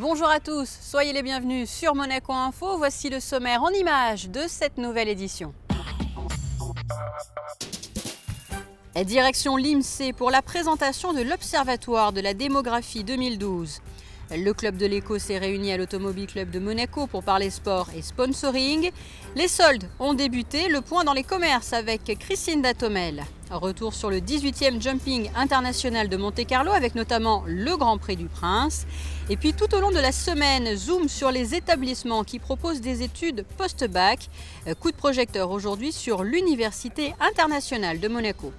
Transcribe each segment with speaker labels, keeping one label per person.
Speaker 1: Bonjour à tous, soyez les bienvenus sur Monaco Info. Voici le sommaire en images de cette nouvelle édition. Direction l'IMSEE pour la présentation de l'Observatoire de la démographie 2012. Le club de l'Éco s'est réuni à l'Automobile Club de Monaco pour parler sport et sponsoring. Les soldes ont débuté, le point dans les commerces avec Christine Datomel. Retour sur le 18e Jumping International de Monte-Carlo avec notamment le Grand Prix du Prince. Et puis tout au long de la semaine, zoom sur les établissements qui proposent des études post-bac. Coup de projecteur aujourd'hui sur l'Université internationale de Monaco.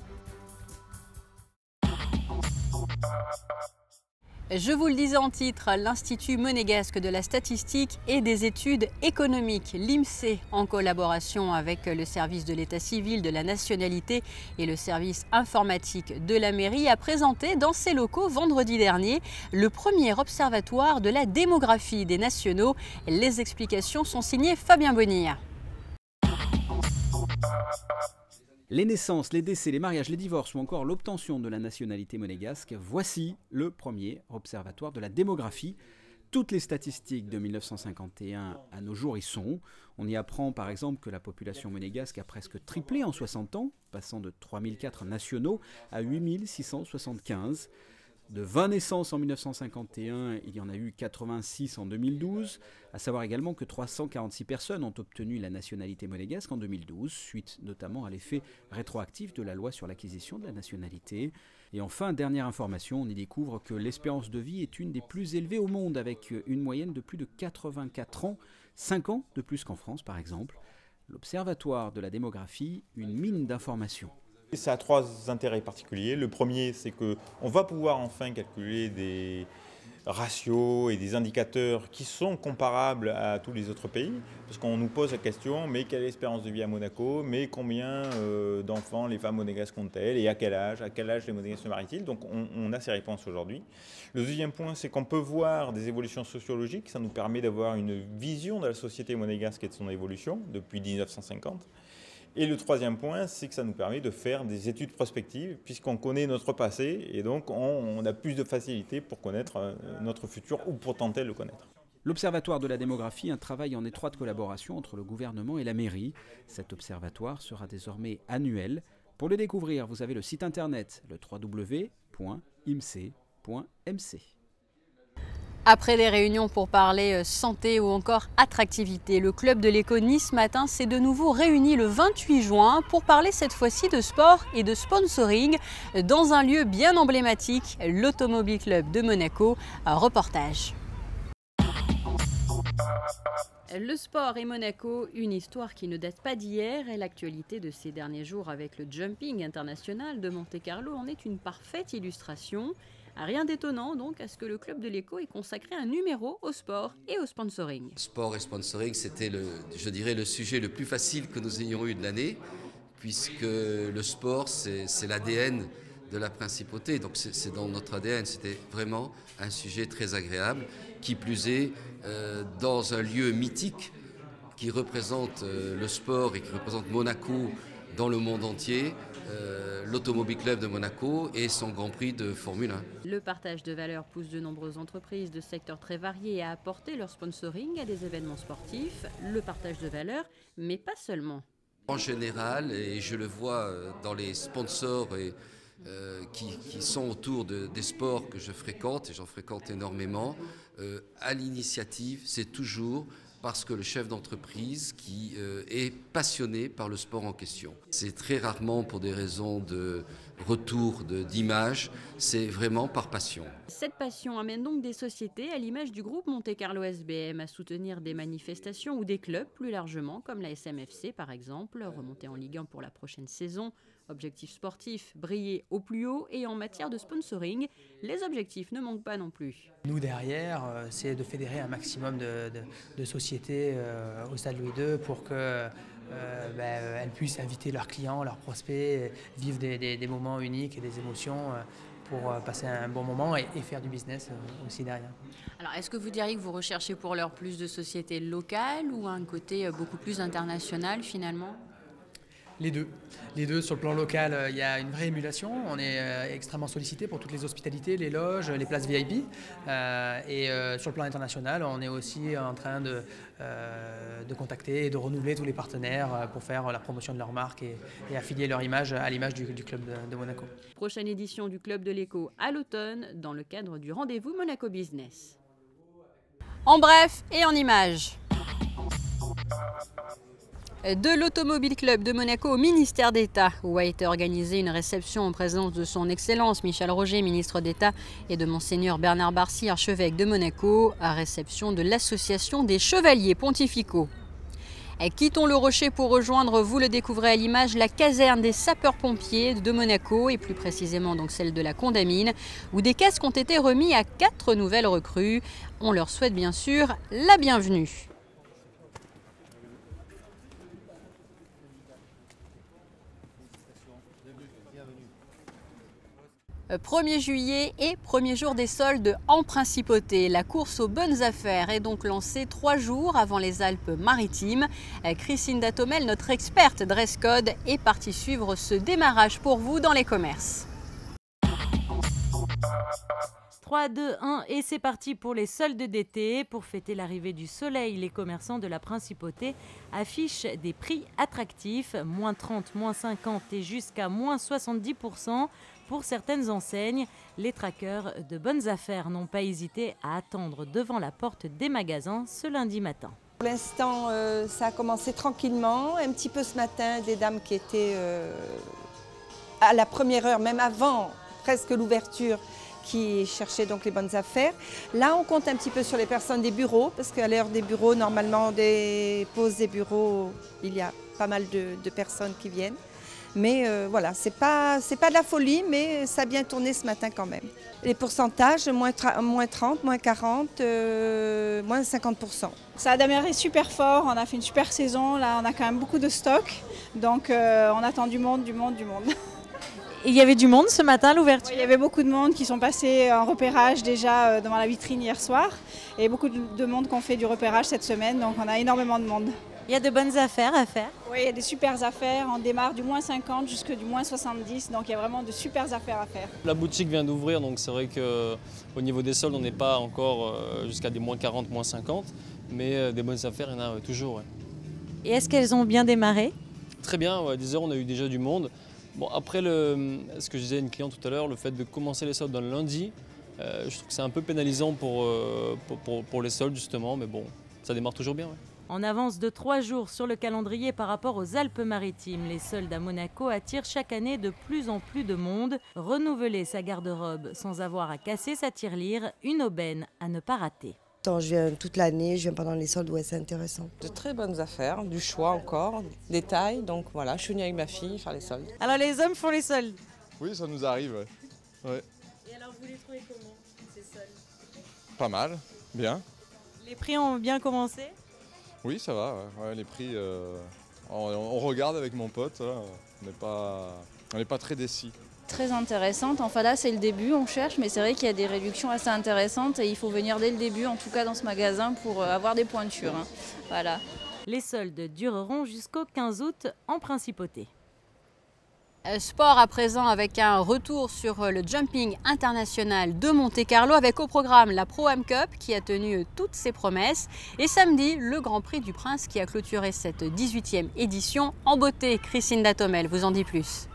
Speaker 1: Je vous le disais en titre, l'Institut monégasque de la statistique et des études économiques, l'IMSEE, en collaboration avec le service de l'état civil, de la nationalité et le service informatique de la mairie, a présenté dans ses locaux vendredi dernier le premier observatoire de la démographie des nationaux. Les explications sont signées Fabien Bonilla.
Speaker 2: Les naissances, les décès, les mariages, les divorces ou encore l'obtention de la nationalité monégasque, voici le premier observatoire de la démographie. Toutes les statistiques de 1951 à nos jours y sont. On y apprend par exemple que la population monégasque a presque triplé en 60 ans, passant de 3004 nationaux à 8675. De 20 naissances en 1951, il y en a eu 86 en 2012, à savoir également que 346 personnes ont obtenu la nationalité monégasque en 2012, suite notamment à l'effet rétroactif de la loi sur l'acquisition de la nationalité. Et enfin, dernière information, on y découvre que l'espérance de vie est une des plus élevées au monde, avec une moyenne de plus de 84 ans, 5 ans de plus qu'en France par exemple. L'Observatoire de la démographie, une mine d'informations.
Speaker 3: Ça a trois intérêts particuliers. Le premier, c'est qu'on va pouvoir enfin calculer des ratios et des indicateurs qui sont comparables à tous les autres pays. Parce qu'on nous pose la question, mais quelle est l'espérance de vie à Monaco? Mais combien d'enfants les femmes monégasques ont-elles? Et à quel âge les monégasques se marient-ils? Donc on a ces réponses aujourd'hui. Le deuxième point, c'est qu'on peut voir des évolutions sociologiques. Ça nous permet d'avoir une vision de la société monégasque et de son évolution depuis 1950. Et le troisième point, c'est que ça nous permet de faire des études prospectives, puisqu'on connaît notre passé, et donc on a plus de facilité pour connaître notre futur ou pour tenter de le connaître.
Speaker 2: L'Observatoire de la démographie, un travail en étroite collaboration entre le gouvernement et la mairie. Cet observatoire sera désormais annuel. Pour le découvrir, vous avez le site internet, le www.imse.mc.
Speaker 1: Après des réunions pour parler santé ou encore attractivité, le club de l'Éco Nice Matin s'est de nouveau réuni le 28 juin pour parler cette fois-ci de sport et de sponsoring dans un lieu bien emblématique, l'Automobile Club de Monaco. Un reportage. Le sport et Monaco, une histoire qui ne date pas d'hier, et l'actualité de ces derniers jours avec le Jumping International de Monte-Carlo en est une parfaite illustration. Rien d'étonnant donc à ce que le club de l'Éco ait consacré un numéro au sport et au sponsoring.
Speaker 4: Sport et sponsoring, c'était je dirais le sujet le plus facile que nous ayons eu de l'année, puisque le sport c'est l'ADN de la principauté, donc c'est dans notre ADN, c'était vraiment un sujet très agréable, qui plus est dans un lieu mythique qui représente le sport et qui représente Monaco dans le monde entier. L'Automobile Club de Monaco et son Grand Prix de Formule 1.
Speaker 1: Le partage de valeurs pousse de nombreuses entreprises de secteurs très variés à apporter leur sponsoring à des événements sportifs. Le partage de valeurs, mais pas seulement.
Speaker 4: En général, et je le vois dans les sponsors qui sont autour des sports que je fréquente, et j'en fréquente énormément, à l'initiative, c'est toujours parce que le chef d'entreprise qui est passionné par le sport en question. C'est très rarement pour des raisons de retour d'image, c'est vraiment par passion.
Speaker 1: Cette passion amène donc des sociétés à l'image du groupe Monte-Carlo SBM à soutenir des manifestations ou des clubs plus largement, comme la SMFC par exemple, remontée en Ligue 1 pour la prochaine saison. Objectif sportif, briller au plus haut, et en matière de sponsoring, les objectifs ne manquent pas non plus.
Speaker 5: Nous derrière, c'est de fédérer un maximum de sociétés au Stade Louis II pour qu'elles puissent inviter leurs clients, leurs prospects, vivre des moments uniques et des émotions pour passer un bon moment et faire du business aussi derrière.
Speaker 1: Alors, est-ce que vous diriez que vous recherchez pour l'heure plus de sociétés locales ou un côté beaucoup plus international finalement ?
Speaker 5: Les deux. Les deux, sur le plan local, il y a une vraie émulation. On est extrêmement sollicité pour toutes les hospitalités, les loges, les places VIP. Et sur le plan international, on est aussi en train de contacter et de renouveler tous les partenaires pour faire la promotion de leur marque et affilier leur image à l'image du club de Monaco.
Speaker 1: Prochaine édition du Club de l'Éco à l'automne dans le cadre du rendez-vous Monaco Business. En bref et en images. De l'Automobile Club de Monaco au ministère d'État, où a été organisée une réception en présence de son Excellence Michel Roger, ministre d'État, et de Monseigneur Bernard Barcy, archevêque de Monaco, à réception de l'Association des Chevaliers Pontificaux. Et quittons le Rocher pour rejoindre, vous le découvrez à l'image, la caserne des sapeurs-pompiers de Monaco, et plus précisément donc celle de la Condamine, où des casques ont été remis à 4 nouvelles recrues. On leur souhaite bien sûr la bienvenue. 1er juillet et premier jour des soldes en Principauté. La course aux bonnes affaires est donc lancée 3 jours avant les Alpes-Maritimes. Christine Datomel, notre experte dress code, est partie suivre ce démarrage pour vous dans les commerces.
Speaker 6: 3, 2, 1 et c'est parti pour les soldes d'été. Pour fêter l'arrivée du soleil, les commerçants de la Principauté affichent des prix attractifs, moins 30, moins 50 et jusqu'à moins 70%. Pour certaines enseignes, les traqueurs de bonnes affaires n'ont pas hésité à attendre devant la porte des magasins ce lundi matin.
Speaker 7: Pour l'instant, ça a commencé tranquillement. Un petit peu ce matin, des dames qui étaient à la première heure, même avant presque l'ouverture, qui cherchaient donc les bonnes affaires. Là, on compte un petit peu sur les personnes des bureaux, parce qu'à l'heure des bureaux, normalement, des pauses des bureaux, il y a pas mal de personnes qui viennent. Mais voilà, c'est pas de la folie, mais ça a bien tourné ce matin quand même. Les pourcentages, moins 30, moins 40, moins 50%.
Speaker 8: Ça a démarré super fort, on a fait une super saison, là on a quand même beaucoup de stock, donc on attend du monde.
Speaker 6: Et il y avait du monde ce matin à l'ouverture?
Speaker 8: Il y avait beaucoup de monde qui sont passés en repérage déjà devant la vitrine hier soir, et beaucoup de monde qui ont fait du repérage cette semaine, donc on a énormément de monde.
Speaker 6: Il y a de bonnes affaires à faire?
Speaker 8: Oui, il y a des super affaires, on démarre du moins 50 jusqu'à du moins 70, donc il y a vraiment de super affaires à faire.
Speaker 9: La boutique vient d'ouvrir, donc c'est vrai qu'au niveau des soldes, on n'est pas encore jusqu'à des moins 40, moins 50, mais des bonnes affaires, il y en a toujours. Ouais.
Speaker 6: Et est-ce qu'elles ont bien démarré?
Speaker 9: Très bien, ouais, 10 heures, on a eu déjà du monde. Bon, après, ce que je disais à une cliente tout à l'heure, le fait de commencer les soldes dans le lundi, je trouve que c'est un peu pénalisant pour les soldes justement, mais bon, ça démarre toujours bien. Ouais.
Speaker 6: En avance de 3 jours sur le calendrier par rapport aux Alpes-Maritimes, les soldes à Monaco attirent chaque année de plus en plus de monde. Renouveler sa garde-robe sans avoir à casser sa tirelire, une aubaine à ne pas rater.
Speaker 10: Je viens toute l'année, je viens pendant les soldes, ouais, c'est intéressant.
Speaker 11: De très bonnes affaires, du choix encore, des tailles, donc voilà, je suis venue avec ma fille faire les soldes.
Speaker 6: Alors les hommes font les soldes?
Speaker 12: Oui, ça nous arrive, ouais.
Speaker 6: Et alors vous les trouvez comment, ces soldes?
Speaker 12: Pas mal, bien.
Speaker 6: Les prix ont bien commencé?
Speaker 12: Oui, ça va, ouais, les prix, on regarde avec mon pote, là, on n'est pas très décis.
Speaker 13: Très intéressante, enfin là c'est le début, on cherche, mais c'est vrai qu'il y a des réductions assez intéressantes et il faut venir dès le début, en tout cas dans ce magasin, pour avoir des pointures. Hein. Voilà.
Speaker 6: Les soldes dureront jusqu'au 15 août en Principauté.
Speaker 1: Sport à présent avec un retour sur le jumping international de Monte-Carlo avec au programme la Pro-Am Cup qui a tenu toutes ses promesses et samedi le Grand Prix du Prince qui a clôturé cette 18e édition en beauté. Christine Datomel vous en dit plus.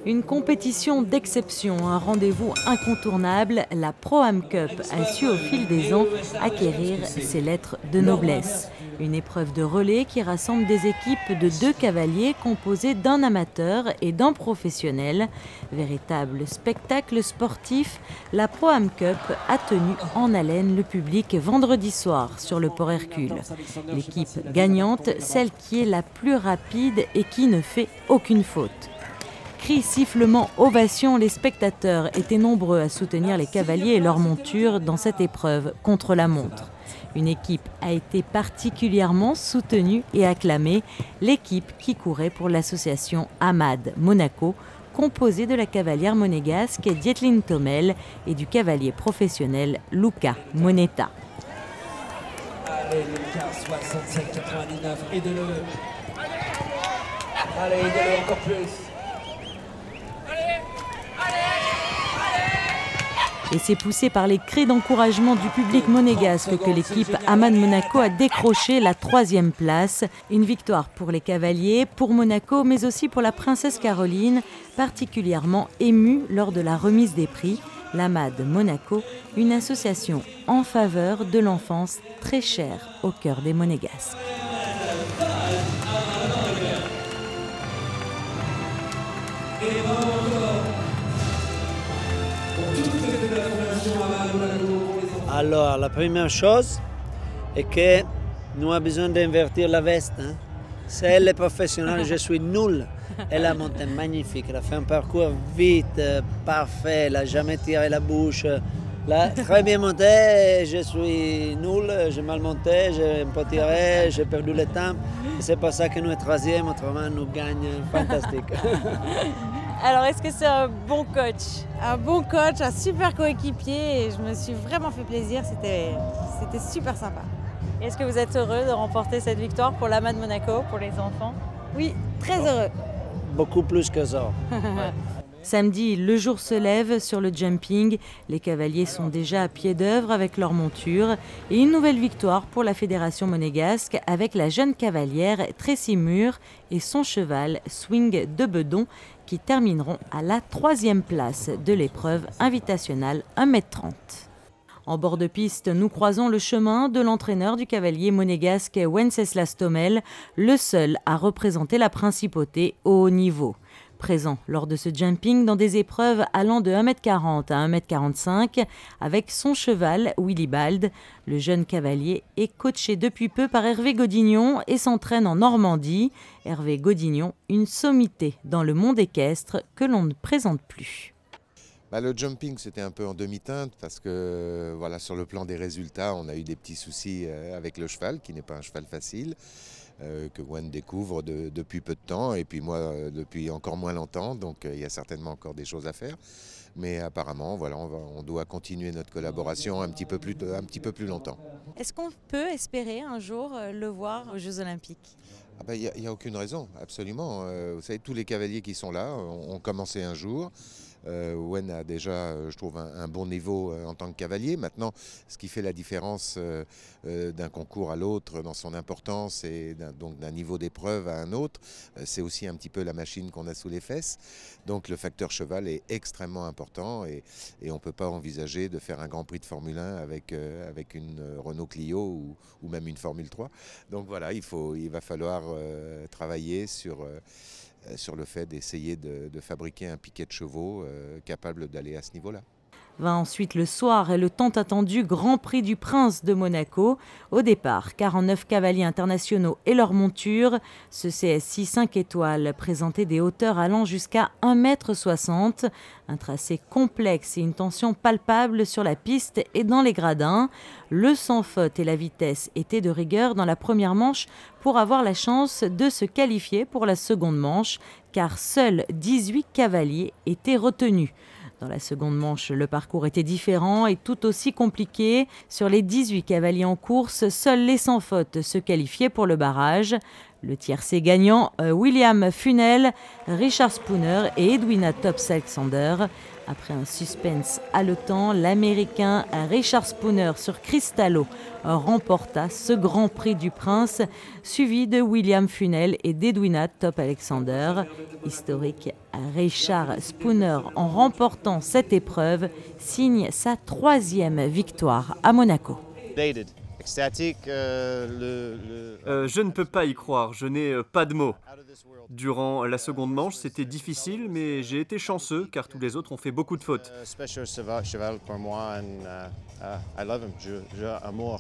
Speaker 6: Une compétition d'exception, un rendez-vous incontournable, la Pro-Am Cup a su au fil des ans acquérir ses lettres de noblesse. Une épreuve de relais qui rassemble des équipes de 2 cavaliers composées d'un amateur et d'un professionnel. Véritable spectacle sportif, la Pro-Am Cup a tenu en haleine le public vendredi soir sur le Port Hercule. L'équipe gagnante, celle qui est la plus rapide et qui ne fait aucune faute. Cris, sifflements, ovations, les spectateurs étaient nombreux à soutenir les cavaliers et leurs montures dans cette épreuve contre la montre. Une équipe a été particulièrement soutenue et acclamée, l'équipe qui courait pour l'association Amad Monaco, composée de la cavalière monégasque Dietlin Tomel et du cavalier professionnel Luca Moneta.
Speaker 14: 67,99. Aidez-le. Allez, aidez-le encore plus.
Speaker 6: Et c'est poussé par les cris d'encouragement du public monégasque que l'équipe Aman Monaco a décroché la 3e place. Une victoire pour les cavaliers, pour Monaco, mais aussi pour la princesse Caroline, particulièrement émue lors de la remise des prix. L'AMAD Monaco, une association en faveur de l'enfance très chère au cœur des Monégasques.
Speaker 15: Alors, la première chose est que nous avons besoin d'invertir la veste. Hein. C'est elle est professionnelle, je suis nul. Elle a monté magnifique, elle a fait un parcours vite, parfait, elle n'a jamais tiré la bouche. Là, très bien monté, je suis nul, j'ai mal monté, j'ai un peu tiré, j'ai perdu le temps. C'est pour ça que nous sommes 3e, autrement nous gagnons fantastique.
Speaker 16: Alors, est-ce que c'est un bon coach? Un bon coach, un super coéquipier et je me suis vraiment fait plaisir, c'était super sympa.
Speaker 6: Est-ce que vous êtes heureux de remporter cette victoire pour l'AMAD Monaco, pour les enfants?
Speaker 16: Oui, très heureux.
Speaker 15: Beaucoup plus que ça.
Speaker 6: Samedi, le jour se lève sur le jumping. Les cavaliers sont déjà à pied d'œuvre avec leur monture. Et une nouvelle victoire pour la Fédération monégasque avec la jeune cavalière Tracy Moore et son cheval Swing de Bedon qui termineront à la 3e place de l'épreuve invitationnelle 1,30 m. En bord de piste, nous croisons le chemin de l'entraîneur du cavalier monégasque Wenceslas Tomel, le seul à représenter la principauté au haut niveau. Présent lors de ce jumping dans des épreuves allant de 1,40 m à 1,45 m avec son cheval Willibald. Le jeune cavalier est coaché depuis peu par Hervé Godignon et s'entraîne en Normandie. Hervé Godignon, une sommité dans le monde équestre que l'on ne présente plus.
Speaker 17: Le jumping, c'était un peu en demi-teinte parce que voilà, sur le plan des résultats, on a eu des petits soucis avec le cheval, qui n'est pas un cheval facile, que Wen découvre depuis peu de temps, et puis moi depuis encore moins longtemps, donc il y a certainement encore des choses à faire. Mais apparemment, voilà, on doit continuer notre collaboration un petit peu plus longtemps.
Speaker 16: Est-ce qu'on peut espérer un jour le voir aux Jeux Olympiques?
Speaker 17: Il n'y a aucune raison, absolument. Vous savez, tous les cavaliers qui sont là ont commencé un jour. Wen a déjà, je trouve, un bon niveau en tant que cavalier. Maintenant, ce qui fait la différence d'un concours à l'autre dans son importance et donc d'un niveau d'épreuve à un autre, c'est aussi un petit peu la machine qu'on a sous les fesses. Donc le facteur cheval est extrêmement important et on ne peut pas envisager de faire un Grand Prix de Formule 1 avec une Renault Clio ou même une Formule 3. Donc voilà, il va falloir travailler sur le fait d'essayer de fabriquer un piquet de chevaux capable d'aller à ce niveau-là.
Speaker 6: Va ensuite le soir et le tant attendu Grand Prix du Prince de Monaco. Au départ, 49 cavaliers internationaux et leur monture. Ce CSI 5 étoiles présentait des hauteurs allant jusqu'à 1,60 m. Un tracé complexe et une tension palpable sur la piste et dans les gradins. Le sans faute et la vitesse étaient de rigueur dans la première manche pour avoir la chance de se qualifier pour la seconde manche, car seuls 18 cavaliers étaient retenus. Dans la seconde manche, le parcours était différent et tout aussi compliqué. Sur les 18 cavaliers en course, seuls les sans faute se qualifiaient pour le barrage. Le tiercé gagnant, William Funnell, Richard Spooner et Edwina Tops-Alexander. Après un suspense haletant, l'Américain Richard Spooner sur Cristallo remporta ce Grand Prix du Prince, suivi de William Funnell et d'Edwina Tops-Alexander. Historique, Richard Spooner, en remportant cette épreuve, signe sa 3e victoire à Monaco.
Speaker 18: Extatique,
Speaker 19: je ne peux pas y croire, je n'ai pas de mots. Durant la seconde manche, c'était difficile, mais j'ai été chanceux car tous les autres ont fait beaucoup de fautes.
Speaker 18: Spécial cheval pour moi, I love him. J'aime mon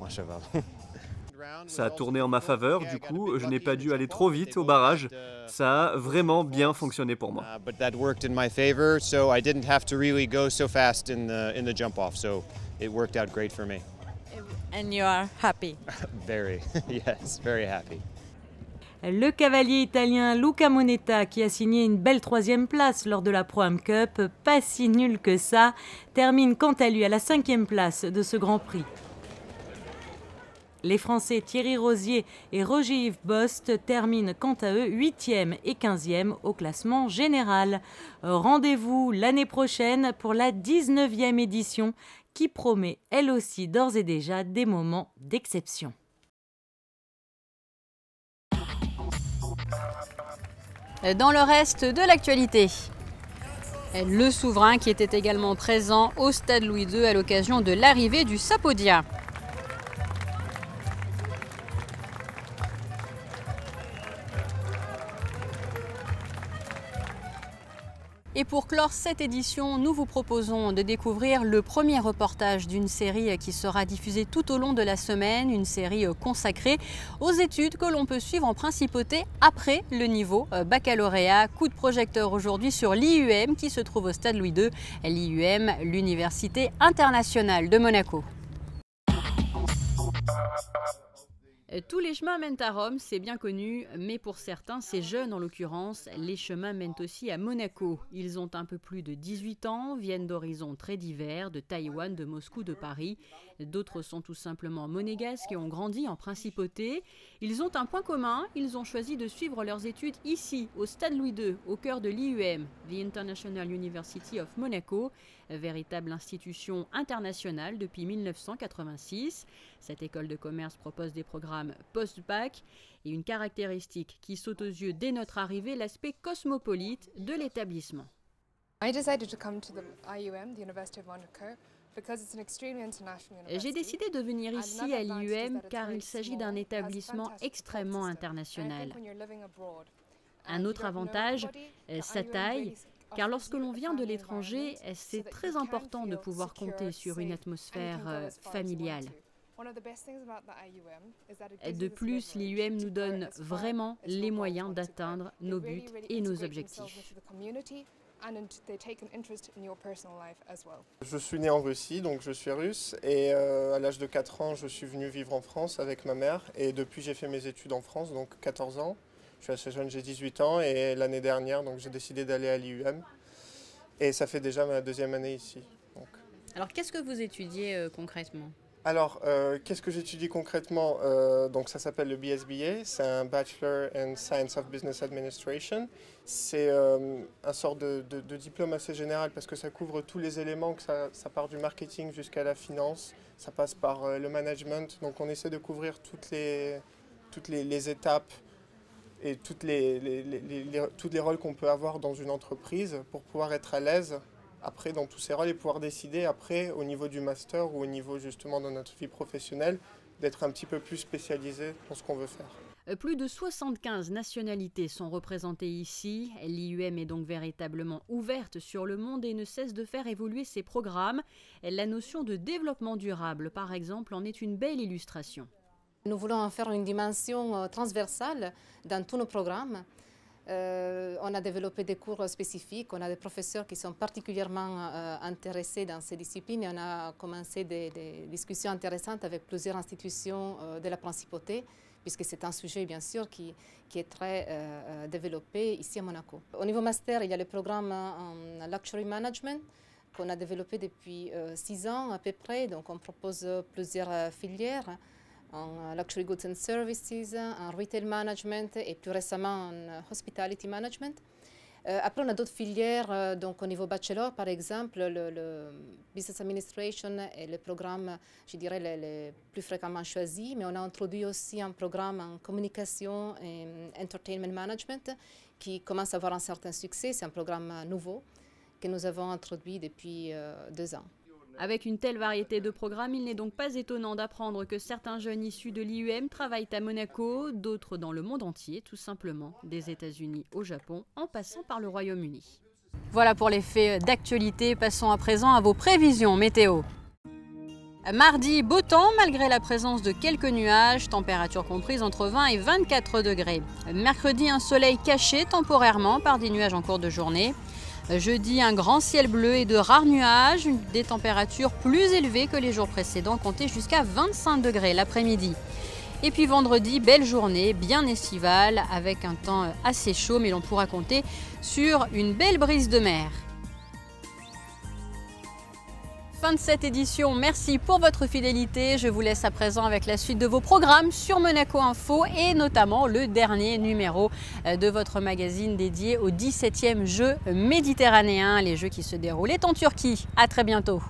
Speaker 18: cheval.
Speaker 19: Ça a tourné en ma faveur, du coup, je n'ai pas dû aller trop vite au barrage. Ça a vraiment bien fonctionné pour moi.
Speaker 18: But that worked in my favor, so I didn't have to really go so fast in the jump off, so it worked out great for me.
Speaker 16: And you are happy?
Speaker 18: Very, yes, very happy.
Speaker 6: Le cavalier italien Luca Moneta, qui a signé une belle 3e place lors de la Pro Am Cup, pas si nul que ça, termine quant à lui à la 5e place de ce Grand Prix. Les Français Thierry Rosier et Roger-Yves Bost terminent quant à eux 8e et 15e au classement général. Rendez-vous l'année prochaine pour la 19e édition qui promet elle aussi d'ores et déjà des moments d'exception.
Speaker 1: Dans le reste de l'actualité, le souverain qui était également présent au stade Louis II à l'occasion de l'arrivée du Sapodien. Et pour clore cette édition, nous vous proposons de découvrir le premier reportage d'une série qui sera diffusée tout au long de la semaine, une série consacrée aux études que l'on peut suivre en principauté après le niveau baccalauréat. Coup de projecteur aujourd'hui sur l'IUM qui se trouve au stade Louis II, l'IUM, l'Université internationale de Monaco. Tous les chemins mènent à Rome, c'est bien connu, mais pour certains, ces jeunes en l'occurrence, les chemins mènent aussi à Monaco. Ils ont un peu plus de 18 ans, viennent d'horizons très divers, de Taïwan, de Moscou, de Paris. D'autres sont tout simplement monégasques et ont grandi en principauté. Ils ont un point commun, ils ont choisi de suivre leurs études ici, au stade Louis II, au cœur de l'IUM, The International University of Monaco, véritable institution internationale depuis 1986. Cette école de commerce propose des programmes post-bac et une caractéristique qui saute aux yeux dès notre arrivée, l'aspect cosmopolite de l'établissement. J'ai décidé de venir ici à l'IUM car il s'agit d'un établissement extrêmement international. Un autre avantage, sa taille, car lorsque l'on vient de l'étranger, c'est très important de pouvoir compter sur une atmosphère familiale. De plus, l'IUM nous donne vraiment les moyens d'atteindre nos buts et nos objectifs.
Speaker 20: Je suis né en Russie, donc je suis russe, et à l'âge de 4 ans, je suis venu vivre en France avec ma mère, et depuis j'ai fait mes études en France, donc 14 ans. Je suis assez jeune, j'ai 18 ans, et l'année dernière, donc j'ai décidé d'aller à l'IUM, et ça fait déjà ma 2e année ici. Donc.
Speaker 1: Alors qu'est-ce que vous étudiez concrètement ?
Speaker 20: Alors, qu'est-ce que j'étudie concrètement? Donc ça s'appelle le BSBA, c'est un Bachelor in Science of Business Administration. C'est un sort de diplôme assez général parce que ça couvre tous les éléments, que ça part du marketing jusqu'à la finance, ça passe par le management. Donc on essaie de couvrir toutes les étapes et tous les rôles qu'on peut avoir dans une entreprise pour pouvoir être à l'aise après dans tous ces rôles et pouvoir décider après au niveau du master ou au niveau justement de notre vie professionnelle d'être un petit peu plus spécialisé dans ce qu'on veut faire.
Speaker 1: Plus de 75 nationalités sont représentées ici. L'IUM est donc véritablement ouverte sur le monde et ne cesse de faire évoluer ses programmes. La notion de développement durable, par exemple, en est une belle illustration.
Speaker 21: Nous voulons en faire une dimension transversale dans tous nos programmes. On a développé des cours spécifiques, on a des professeurs qui sont particulièrement intéressés dans ces disciplines et on a commencé des discussions intéressantes avec plusieurs institutions de la principauté, puisque c'est un sujet bien sûr qui est très développé ici à Monaco. Au niveau master, il y a le programme en Luxury Management qu'on a développé depuis 6 ans à peu près, donc on propose plusieurs filières. En Luxury Goods and Services, en Retail Management et plus récemment en Hospitality Management. Après, on a d'autres filières, donc au niveau bachelor, par exemple, le Business Administration est le programme, je dirais, le plus fréquemment choisi, mais on a introduit aussi un programme en Communication et Entertainment Management qui commence à avoir un certain succès. C'est un programme nouveau que nous avons introduit depuis 2 ans.
Speaker 1: Avec une telle variété de programmes, il n'est donc pas étonnant d'apprendre que certains jeunes issus de l'IUM travaillent à Monaco, d'autres dans le monde entier, tout simplement, des États-Unis au Japon, en passant par le Royaume-Uni. Voilà pour les faits d'actualité, passons à présent à vos prévisions météo. Mardi, beau temps malgré la présence de quelques nuages, température comprise entre 20 et 24 degrés. Mercredi, un soleil caché temporairement par des nuages en cours de journée. Jeudi, un grand ciel bleu et de rares nuages, des températures plus élevées que les jours précédents, comptées jusqu'à 25 degrés l'après-midi. Et puis vendredi, belle journée, bien estivale, avec un temps assez chaud, mais l'on pourra compter sur une belle brise de mer. fin de cette édition. Merci pour votre fidélité. Je vous laisse à présent avec la suite de vos programmes sur Monaco Info et notamment le dernier numéro de votre magazine dédié au 17e Jeux méditerranéens, les Jeux qui se déroulent en Turquie. À très bientôt.